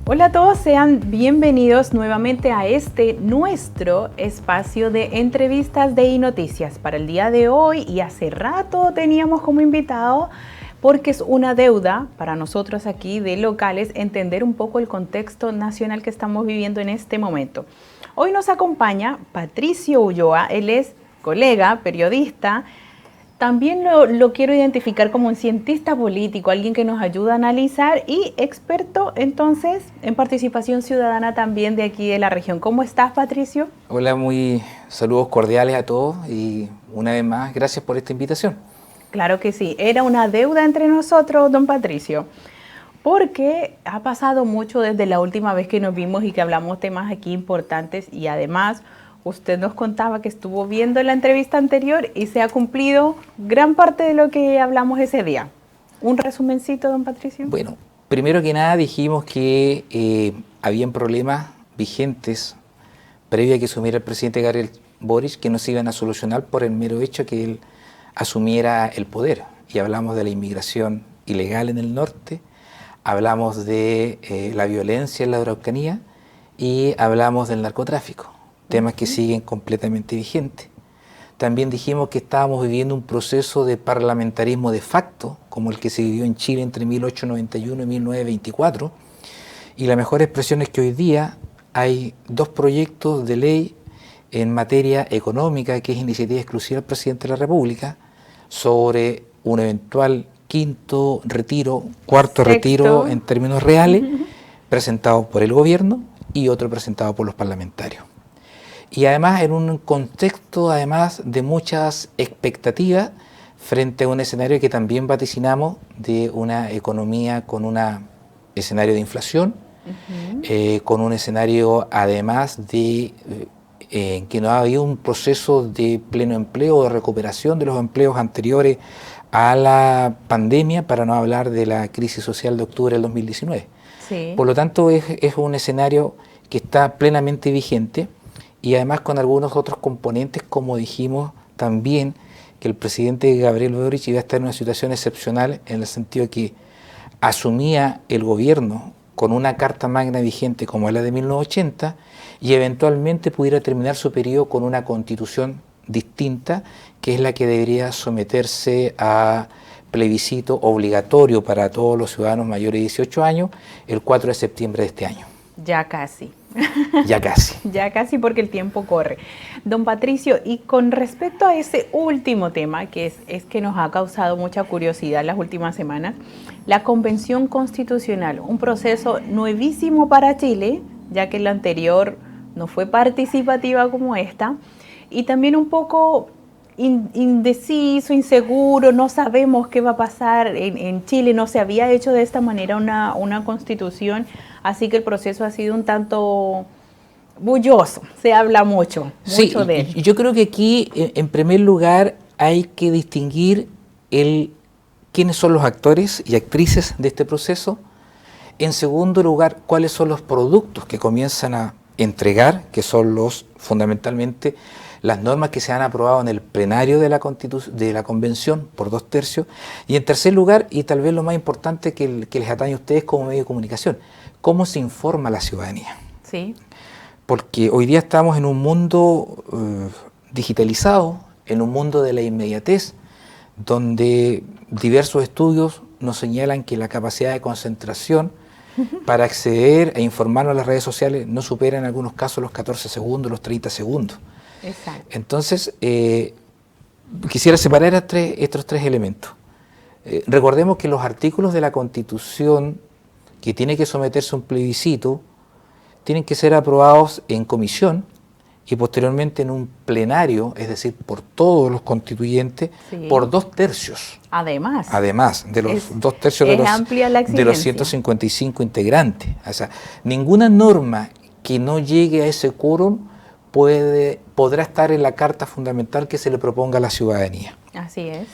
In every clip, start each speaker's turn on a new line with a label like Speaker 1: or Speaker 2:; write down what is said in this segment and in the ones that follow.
Speaker 1: Hola a todos, sean bienvenidos nuevamente a nuestro espacio de entrevistas de iNoticias. Para el día de hoy, y hace rato teníamos como invitado, porque es una deuda para nosotros aquí de locales, entender un poco el contexto nacional que estamos viviendo en este momento. Hoy nos acompaña Patricio Ulloa, él es colega, periodista. También lo quiero identificar como un cientista político, alguien que nos ayuda a analizar y experto entonces en participación ciudadana también de aquí de la región. ¿Cómo estás, Patricio?
Speaker 2: Hola, saludos cordiales a todos y una vez más, gracias por esta invitación.
Speaker 1: Claro que sí, era una deuda entre nosotros, don Patricio, porque ha pasado mucho desde la última vez que nos vimos y que hablamos temas aquí importantes y además usted nos contaba que estuvo viendo la entrevista anterior y se ha cumplido gran parte de lo que hablamos ese día. ¿Un resumencito, don Patricio?
Speaker 2: Bueno, primero que nada dijimos que habían problemas vigentes previo a que asumiera el presidente Gabriel Boric que no se iban a solucionar por el mero hecho que él asumiera el poder. Y hablamos de la inmigración ilegal en el norte, hablamos de la violencia en la Araucanía y hablamos del narcotráfico. Temas que siguen completamente vigentes. También dijimos que estábamos viviendo un proceso de parlamentarismo de facto, como el que se vivió en Chile entre 1891 y 1924, y la mejor expresión es que hoy día hay dos proyectos de ley en materia económica, que es iniciativa exclusiva del presidente de la República, sobre un eventual cuarto retiro en términos reales, presentado por el gobierno y otro presentado por los parlamentarios. Y además en un contexto además de muchas expectativas frente a un escenario que también vaticinamos de una economía con un escenario de inflación, con un escenario además de que no ha habido un proceso de pleno empleo, de recuperación de los empleos anteriores a la pandemia, para no hablar de la crisis social de octubre del 2019. Sí. Por lo tanto es un escenario que está plenamente vigente. Y además con algunos otros componentes, como dijimos también, que el presidente Gabriel Boric iba a estar en una situación excepcional en el sentido de que asumía el gobierno con una carta magna vigente como la de 1980 y eventualmente pudiera terminar su periodo con una constitución distinta, que es la que debería someterse a plebiscito obligatorio para todos los ciudadanos mayores de 18 años el 4 de septiembre de este año.
Speaker 1: Ya casi.
Speaker 2: Ya casi.
Speaker 1: Ya casi, porque el tiempo corre. Don Patricio, y con respecto a ese último tema, que es que nos ha causado mucha curiosidad las últimas semanas, la Convención Constitucional, un proceso nuevísimo para Chile, ya que la anterior no fue participativa como esta, y también un poco indeciso, inseguro, no sabemos qué va a pasar en Chile, no se había hecho de esta manera una constitución. Así que el proceso ha sido un tanto bulloso, se habla mucho de él.
Speaker 2: Sí, yo creo que aquí, en primer lugar, hay que distinguir quiénes son los actores y actrices de este proceso. En segundo lugar, cuáles son los productos que comienzan a entregar, que son fundamentalmente las normas que se han aprobado en el plenario de la Convención por 2/3. Y en tercer lugar, y tal vez lo más importante que les atañe a ustedes como medio de comunicación, cómo se informa a la ciudadanía.
Speaker 1: Sí.
Speaker 2: Porque hoy día estamos en un mundo digitalizado, en un mundo de la inmediatez, donde diversos estudios nos señalan que la capacidad de concentración para acceder e informarnos a las redes sociales no supera en algunos casos los 14 segundos, los 30 segundos.
Speaker 1: Exacto.
Speaker 2: Entonces, quisiera separar estos tres elementos. Recordemos que los artículos de la Constitución que tiene que someterse a un plebiscito tienen que ser aprobados en comisión y posteriormente en un plenario, es decir, por todos los constituyentes, sí, por 2/3. Además de los 2/3 de los 155 integrantes. O sea, ninguna norma que no llegue a ese quórum podrá estar en la Carta Fundamental que se le proponga a la ciudadanía.
Speaker 1: Así es.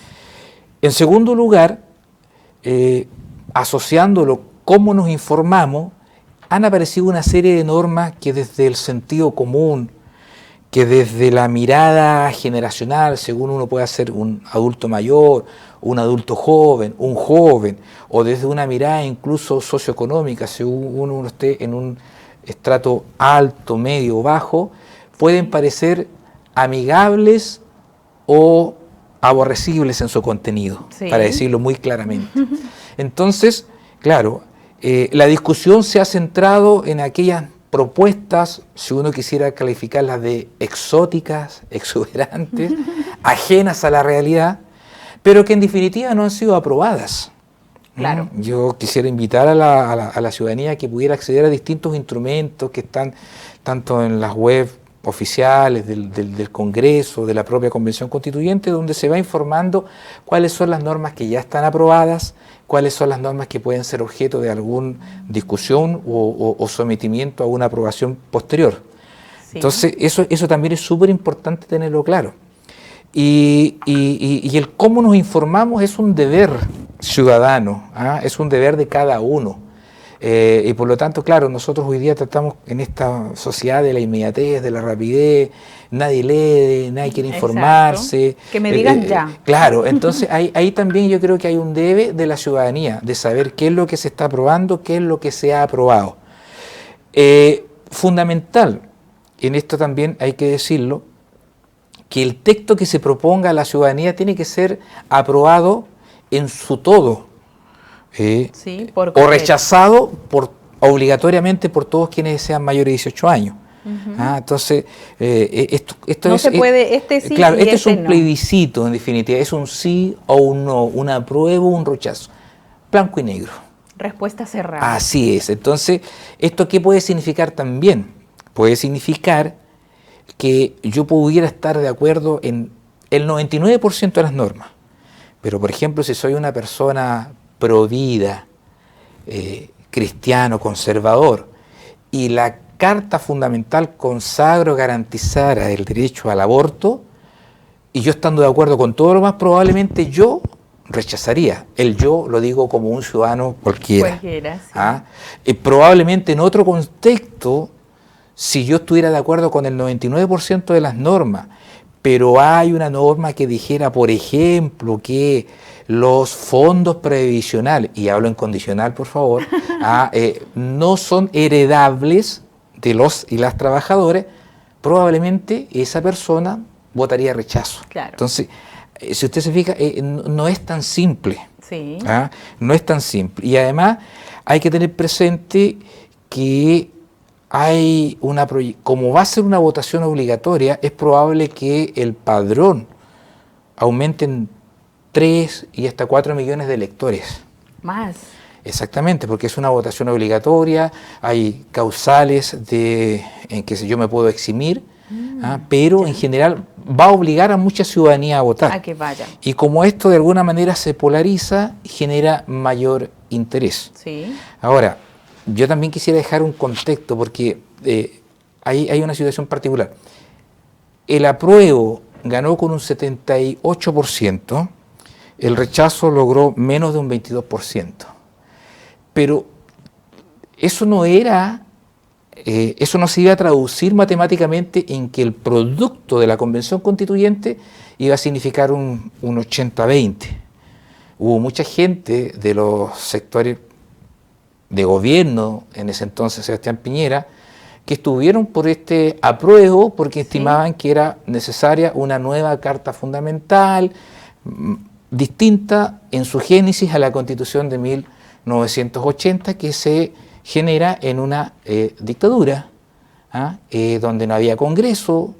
Speaker 2: En segundo lugar, asociándolo cómo nos informamos, han aparecido una serie de normas que desde el sentido común, que desde la mirada generacional, según uno pueda ser un adulto mayor un adulto joven, un joven, o desde una mirada incluso socioeconómica, si uno esté en un estrato alto, medio o bajo, pueden parecer amigables o aborrecibles en su contenido, sí, para decirlo muy claramente. Entonces, claro, la discusión se ha centrado en aquellas propuestas, si uno quisiera calificarlas de exóticas, exuberantes, ajenas a la realidad, pero que en definitiva no han sido aprobadas.
Speaker 1: Claro.
Speaker 2: Yo quisiera invitar a la ciudadanía a que pudiera acceder a distintos instrumentos que están tanto en las webs oficiales del Congreso, de la propia Convención Constituyente, donde se va informando cuáles son las normas que ya están aprobadas, cuáles son las normas que pueden ser objeto de alguna discusión o sometimiento a una aprobación posterior. Sí. Entonces, eso también es súper importante tenerlo claro. Y el cómo nos informamos es un deber ciudadano, es un deber de cada uno. Y por lo tanto, claro, nosotros hoy día tratamos en esta sociedad de la inmediatez, de la rapidez, nadie lee, nadie quiere informarse.
Speaker 1: Exacto. Que me digan ya.
Speaker 2: Claro, entonces ahí también yo creo que hay un debe de la ciudadanía, de saber qué es lo que se está aprobando, qué es lo que se ha aprobado. Fundamental, en esto también hay que decirlo, que el texto que se proponga a la ciudadanía tiene que ser aprobado en su todo.
Speaker 1: Sí,
Speaker 2: o rechazado obligatoriamente por todos quienes sean mayores de 18 años. Entonces, esto
Speaker 1: no
Speaker 2: es...
Speaker 1: se puede, sí,
Speaker 2: claro, este es un
Speaker 1: no.
Speaker 2: plebiscito, en definitiva, es un sí o un no, un apruebo o un rechazo, blanco y negro.
Speaker 1: Respuesta cerrada.
Speaker 2: Así es. Entonces, ¿esto qué puede significar también? Puede significar que yo pudiera estar de acuerdo en el 99% de las normas, pero por ejemplo, si soy una persona provida, cristiano, conservador, y la Carta Fundamental consagra o garantizara el derecho al aborto, y yo estando de acuerdo con todo lo más, probablemente yo rechazaría. El yo lo digo como un ciudadano cualquiera. Sí. Probablemente en otro contexto, si yo estuviera de acuerdo con el 99% de las normas, pero hay una norma que dijera, por ejemplo, que los fondos previsionales, y hablo en condicional, por favor, no son heredables de los y las trabajadores, probablemente esa persona votaría rechazo.
Speaker 1: Claro.
Speaker 2: Entonces, si usted se fija, no es tan simple.
Speaker 1: Sí.
Speaker 2: No es tan simple. Y además hay que tener presente que hay como va a ser una votación obligatoria, es probable que el padrón aumente en 3 y hasta 4 millones de electores.
Speaker 1: Más.
Speaker 2: Exactamente, porque es una votación obligatoria, hay causales en que yo me puedo eximir, pero en general va a obligar a mucha ciudadanía a votar.
Speaker 1: A que vaya.
Speaker 2: Y como esto de alguna manera se polariza, genera mayor interés.
Speaker 1: Sí.
Speaker 2: Ahora, yo también quisiera dejar un contexto, porque hay una situación particular. El apruebo ganó con un 78%, el rechazo logró menos de un 22%. Pero eso no se iba a traducir matemáticamente en que el producto de la Convención Constituyente iba a significar un 80-20. Hubo mucha gente de los sectores de gobierno, en ese entonces Sebastián Piñera, que estuvieron por este apruebo porque estimaban que era necesaria una nueva Carta Fundamental, distinta en su génesis a la Constitución de 1980, que se genera en una dictadura, donde no había Congreso,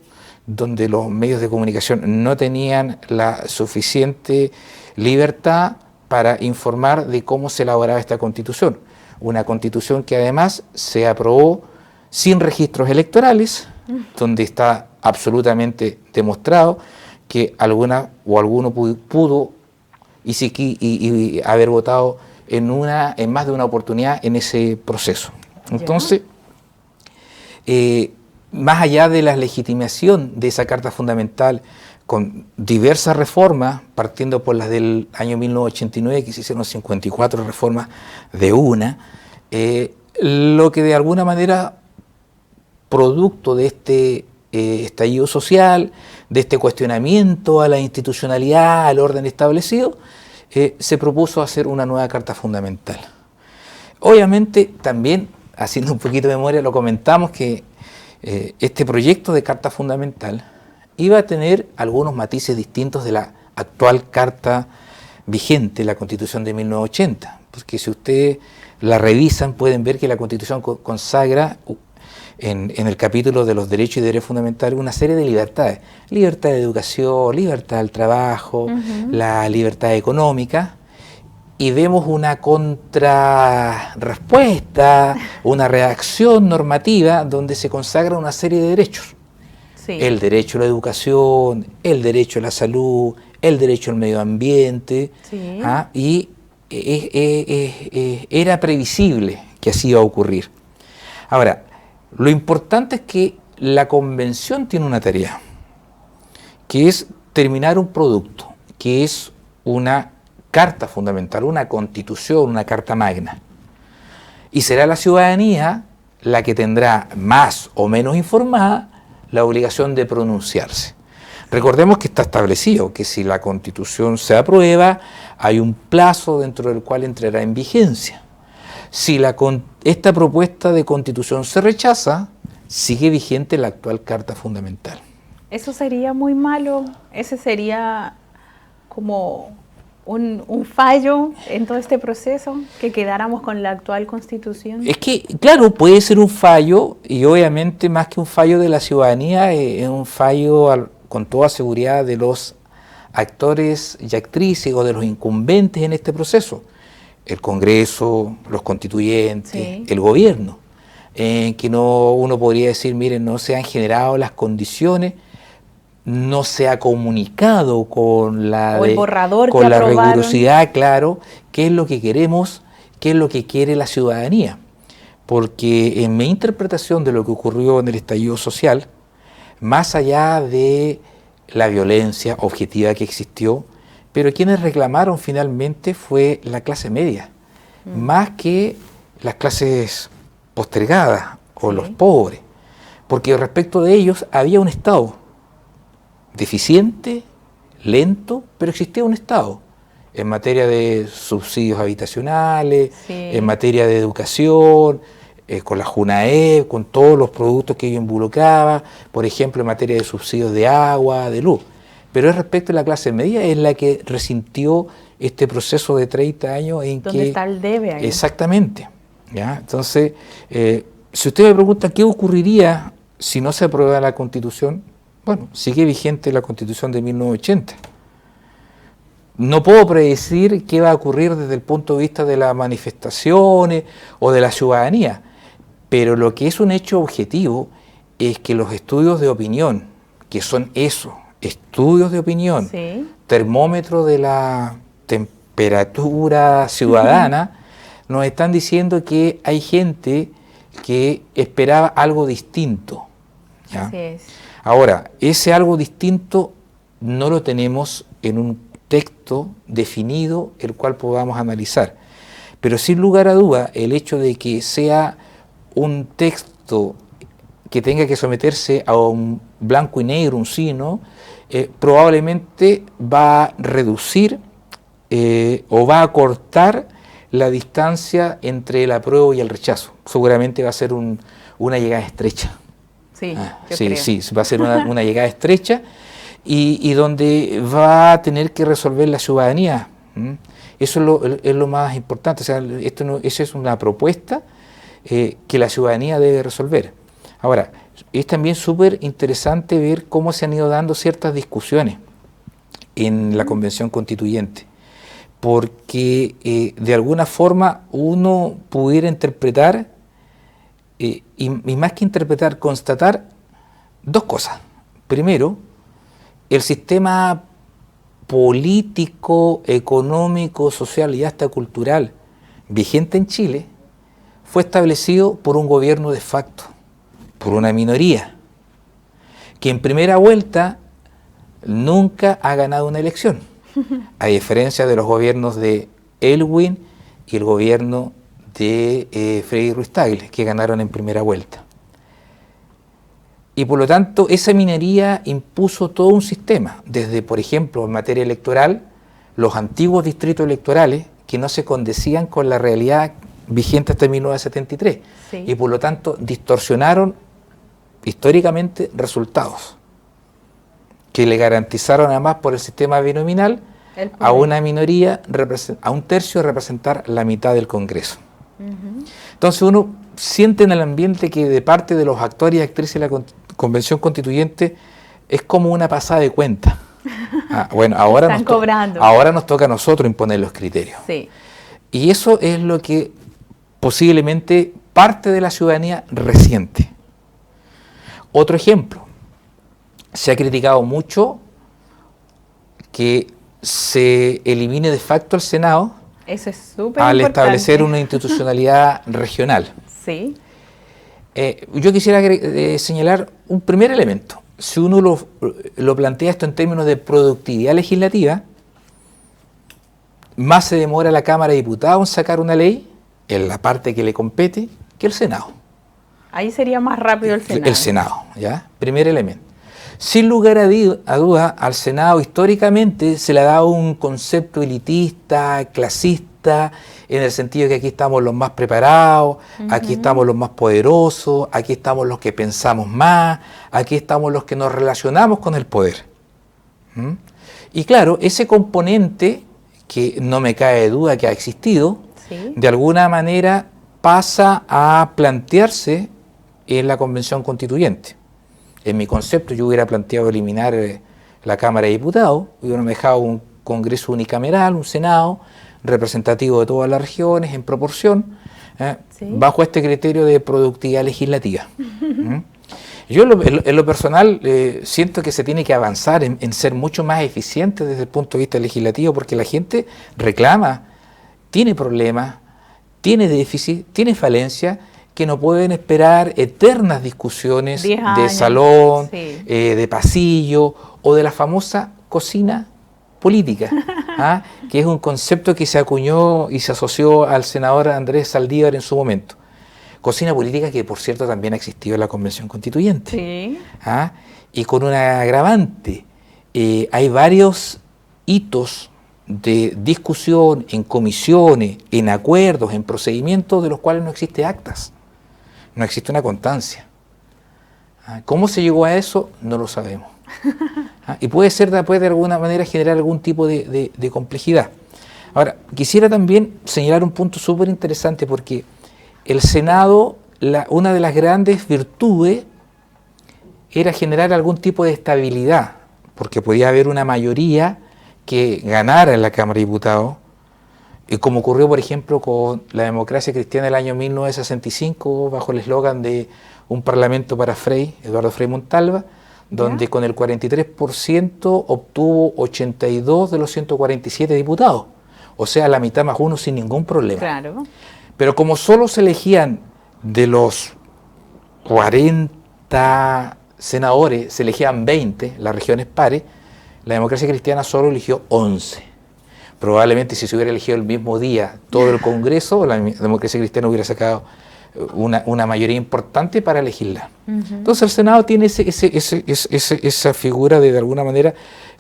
Speaker 2: donde los medios de comunicación no tenían la suficiente libertad para informar de cómo se elaboraba esta Constitución. Una Constitución que además se aprobó sin registros electorales, donde está absolutamente demostrado que alguno pudo y haber votado en más de una oportunidad en ese proceso. Entonces, más allá de la legitimación de esa Carta Fundamental con diversas reformas, partiendo por las del año 1989, que se hicieron 54 reformas de una, lo que de alguna manera, producto de este estallido social, de este cuestionamiento a la institucionalidad, al orden establecido, se propuso hacer una nueva Carta Fundamental. Obviamente, también, haciendo un poquito de memoria, lo comentamos que este proyecto de Carta Fundamental iba a tener algunos matices distintos de la actual Carta vigente, la Constitución de 1980, porque si ustedes la revisan pueden ver que la Constitución consagra en el capítulo de los derechos y deberes fundamentales una serie de libertades: libertad de educación, libertad al trabajo, la libertad económica, y vemos una contrarrespuesta, una reacción normativa donde se consagra una serie de derechos. Sí. El derecho a la educación, el derecho a la salud, el derecho al medio ambiente, sí. Y era previsible que así iba a ocurrir. Ahora, lo importante es que la convención tiene una tarea, que es terminar un producto, que es una carta fundamental, una constitución, una carta magna. Y será la ciudadanía la que tendrá, más o menos informada, la obligación de pronunciarse. Recordemos que está establecido que si la Constitución se aprueba, hay un plazo dentro del cual entrará en vigencia. Si esta propuesta de Constitución se rechaza, sigue vigente la actual Carta Fundamental.
Speaker 1: ¿Eso sería muy malo? ¿Ese sería como un fallo en todo este proceso, que quedáramos con la actual Constitución?
Speaker 2: Es que, claro, puede ser un fallo, y obviamente más que un fallo de la ciudadanía, es un fallo con toda seguridad de los actores y actrices o de los incumbentes en este proceso: el Congreso, los constituyentes, sí. El gobierno, que uno podría decir, miren, no se han generado las condiciones, no se ha comunicado con la rigurosidad, claro, qué es lo que queremos, qué es lo que quiere la ciudadanía. Porque en mi interpretación de lo que ocurrió en el estallido social, más allá de la violencia objetiva que existió, pero quienes reclamaron finalmente fue la clase media, más que las clases postergadas o sí. Los pobres, porque respecto de ellos había un Estado deficiente, lento, pero existía un Estado en materia de subsidios habitacionales, sí. En materia de educación, con la JUNAEP, con todos los productos que ello involucraba, por ejemplo, en materia de subsidios de agua, de luz. Pero respecto a la clase media, es la que resintió este proceso de 30 años en
Speaker 1: ¿Dónde está el debe ahí?
Speaker 2: Exactamente. ¿Ya? Entonces, si usted me pregunta qué ocurriría si no se aprueba la Constitución, bueno, sigue vigente la Constitución de 1980. No puedo predecir qué va a ocurrir desde el punto de vista de las manifestaciones o de la ciudadanía, pero lo que es un hecho objetivo es que los estudios de opinión, que son eso, estudios de opinión, sí. Termómetro de la temperatura ciudadana, nos están diciendo que hay gente que esperaba algo distinto. ¿Ya?
Speaker 1: Así es.
Speaker 2: Ahora, ese algo distinto no lo tenemos en un texto definido el cual podamos analizar, pero sin lugar a duda el hecho de que sea un texto que tenga que someterse a un blanco y negro, un sí, ¿no? Probablemente va a reducir o va a cortar la distancia entre el apruebo y el rechazo. Seguramente va a ser una llegada estrecha.
Speaker 1: Sí,
Speaker 2: sí, va a ser una llegada estrecha y donde va a tener que resolver la ciudadanía. Eso es lo más importante. O sea, eso es una propuesta que la ciudadanía debe resolver. Ahora, es también súper interesante ver cómo se han ido dando ciertas discusiones en la Convención Constituyente, porque de alguna forma uno pudiera interpretar, y más que interpretar, constatar dos cosas. Primero, el sistema político, económico, social y hasta cultural vigente en Chile fue establecido por un gobierno de facto, por una minoría, que en primera vuelta nunca ha ganado una elección, a diferencia de los gobiernos de Elwin y el gobierno de Frei Ruiz-Tagle, que ganaron en primera vuelta. Y por lo tanto, esa minoría impuso todo un sistema, desde, por ejemplo, en materia electoral, los antiguos distritos electorales que no se condecían con la realidad vigente hasta 1973
Speaker 1: Sí.
Speaker 2: y por lo tanto distorsionaron históricamente resultados que le garantizaron además por el sistema binominal
Speaker 1: El
Speaker 2: a
Speaker 1: poder.
Speaker 2: una minoría, a un tercio representar la mitad del Congreso.
Speaker 1: Ujú.
Speaker 2: Entonces uno siente en el ambiente que de parte de los actores y actrices de la Convención Constituyente es como una pasada de cuenta. Bueno, ahora
Speaker 1: Están cobrando.
Speaker 2: ahora nos toca a nosotros imponer los criterios.
Speaker 1: Sí.
Speaker 2: Y eso es lo que posiblemente parte de la ciudadanía resiente. Otro ejemplo, se ha criticado mucho que se elimine de facto el Senado
Speaker 1: Eso es súper
Speaker 2: al
Speaker 1: importante.
Speaker 2: establecer una institucionalidad regional.
Speaker 1: Sí.
Speaker 2: Yo quisiera señalar un primer elemento. Si uno lo plantea esto en términos de productividad legislativa, más se demora la Cámara de Diputados en sacar una ley, en la parte que le compete, que el Senado.
Speaker 1: Ahí sería más rápido el Senado.
Speaker 2: El Senado, ¿ya? Primer elemento. Sin lugar a duda, al Senado históricamente se le ha dado un concepto elitista, clasista, en el sentido de que aquí estamos los más preparados, aquí estamos los más poderosos, aquí estamos los que pensamos más, aquí estamos los que nos relacionamos con el poder. ¿Mm? Y claro, ese componente, que no me cabe duda que ha existido,
Speaker 1: Sí.
Speaker 2: de alguna manera pasa a plantearse en la Convención Constituyente. En mi concepto yo hubiera planteado eliminar la Cámara de Diputados, hubiéramos dejado un Congreso unicameral, un Senado representativo de todas las regiones en proporción,
Speaker 1: Sí.
Speaker 2: bajo este criterio de productividad legislativa. ¿Mm? Yo en lo personal siento que se tiene que avanzar en ser mucho más eficiente desde el punto de vista legislativo, porque la gente reclama, tiene problemas, tiene déficit, tiene falencia, que no pueden esperar eternas discusiones
Speaker 1: 10
Speaker 2: de
Speaker 1: años,
Speaker 2: salón,
Speaker 1: sí.
Speaker 2: de pasillo o de la famosa cocina política, que es un concepto que se acuñó y se asoció al senador Andrés Saldívar en su momento. Cocina política que, por cierto, también ha existido en la Convención Constituyente.
Speaker 1: Sí.
Speaker 2: Y con una agravante. Hay varios hitos de discusión en comisiones, en acuerdos, en procedimientos de los cuales no existe actas, no existe una constancia. ¿Cómo se llegó a eso? No lo sabemos. Y puede de alguna manera generar algún tipo de complejidad. Ahora, quisiera también señalar un punto súper interesante, porque el Senado, una de las grandes virtudes era generar algún tipo de estabilidad, porque podía haber una mayoría que ganara en la Cámara de Diputados, como ocurrió, por ejemplo, con la democracia cristiana del año 1965, bajo el eslogan de Un Parlamento para Frei, Eduardo Frei Montalva, donde con el 43% obtuvo 82 de los 147 diputados, o sea, la mitad más uno sin ningún problema.
Speaker 1: Claro.
Speaker 2: Pero como solo se elegían de los 40 senadores, se elegían 20, las regiones pares, la democracia cristiana solo eligió 11. Probablemente si se hubiera elegido el mismo día todo el Congreso, la democracia cristiana hubiera sacado una mayoría importante para legislar. Entonces el Senado tiene esa figura de alguna manera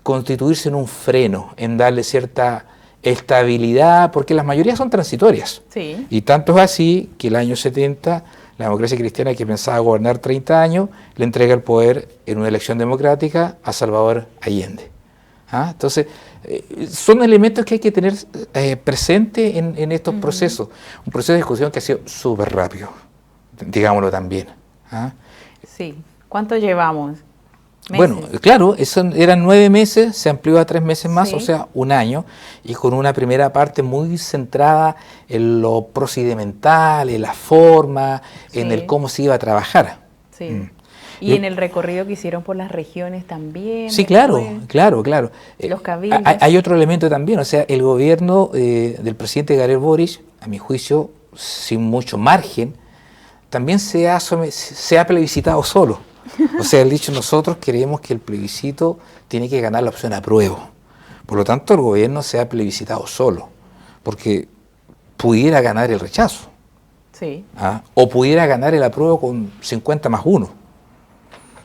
Speaker 2: constituirse en un freno, en darle cierta estabilidad, porque las mayorías son transitorias.
Speaker 1: Sí.
Speaker 2: Y tanto es así que el año 70 la democracia cristiana, que pensaba gobernar 30 años, le entrega el poder en una elección democrática a Salvador Allende. Entonces, son elementos que hay que tener presente en estos procesos. Un proceso de discusión que ha sido súper rápido, digámoslo también.
Speaker 1: Sí. ¿Cuánto llevamos? ¿Meses?
Speaker 2: Bueno, claro, eran 9 meses, se amplió a 3 meses más,
Speaker 1: Sí.
Speaker 2: o sea, un año, y con una primera parte muy centrada en lo procedimental, en la forma, en
Speaker 1: Sí.
Speaker 2: el cómo se iba a trabajar.
Speaker 1: Sí. Y en el recorrido que hicieron por las regiones también.
Speaker 2: Sí,
Speaker 1: después,
Speaker 2: claro.
Speaker 1: Los cabildos.
Speaker 2: Hay otro elemento también, o sea, el gobierno del presidente Gabriel Boric, a mi juicio, sin mucho margen, también se ha plebiscitado solo. O sea, él dicho, nosotros queremos que el plebiscito tiene que ganar la opción apruebo. Por lo tanto, el gobierno se ha plebiscitado solo, porque pudiera ganar el rechazo.
Speaker 1: Sí.
Speaker 2: O pudiera ganar el apruebo con 50 más 1.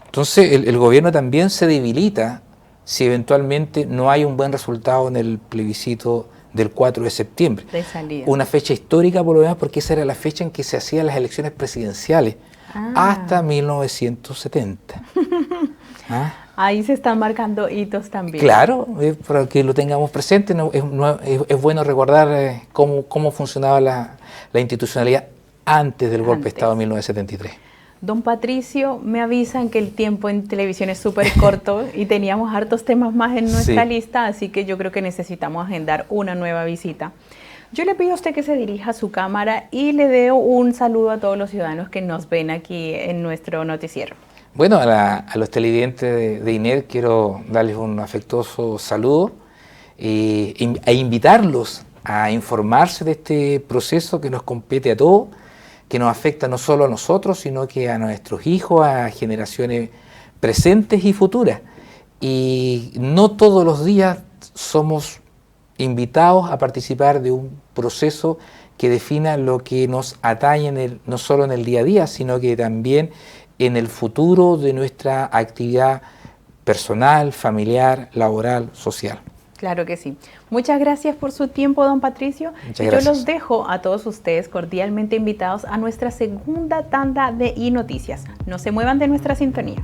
Speaker 2: Entonces el gobierno también se debilita si eventualmente no hay un buen resultado en el plebiscito del 4 de septiembre.
Speaker 1: De salida.
Speaker 2: Una fecha histórica por lo demás, porque esa era la fecha en que se hacían las elecciones presidenciales hasta 1970. ¿Ah?
Speaker 1: Ahí se están marcando hitos también.
Speaker 2: Claro, para que lo tengamos presente, es bueno recordar cómo funcionaba la institucionalidad antes del golpe de Estado de 1973.
Speaker 1: Don Patricio, me avisan que el tiempo en televisión es súper corto y teníamos hartos temas más en nuestra lista, así que yo creo que necesitamos agendar una nueva visita. Yo le pido a usted que se dirija a su cámara y le dé un saludo a todos los ciudadanos que nos ven aquí en nuestro noticiero.
Speaker 2: Bueno, a los televidentes de INER quiero darles un afectuoso saludo e invitarlos a informarse de este proceso que nos compete a todos, que nos afecta no solo a nosotros, sino que a nuestros hijos, a generaciones presentes y futuras. Y no todos los días somos invitados a participar de un proceso que defina lo que nos atañe no solo en el día a día, sino que también en el futuro de nuestra actividad personal, familiar, laboral, social.
Speaker 1: Claro que sí. Muchas gracias por su tiempo, don Patricio.
Speaker 2: Muchas
Speaker 1: y
Speaker 2: gracias.
Speaker 1: Yo los dejo a todos ustedes cordialmente invitados a nuestra segunda tanda de iNoticias. No se muevan de nuestra sintonía.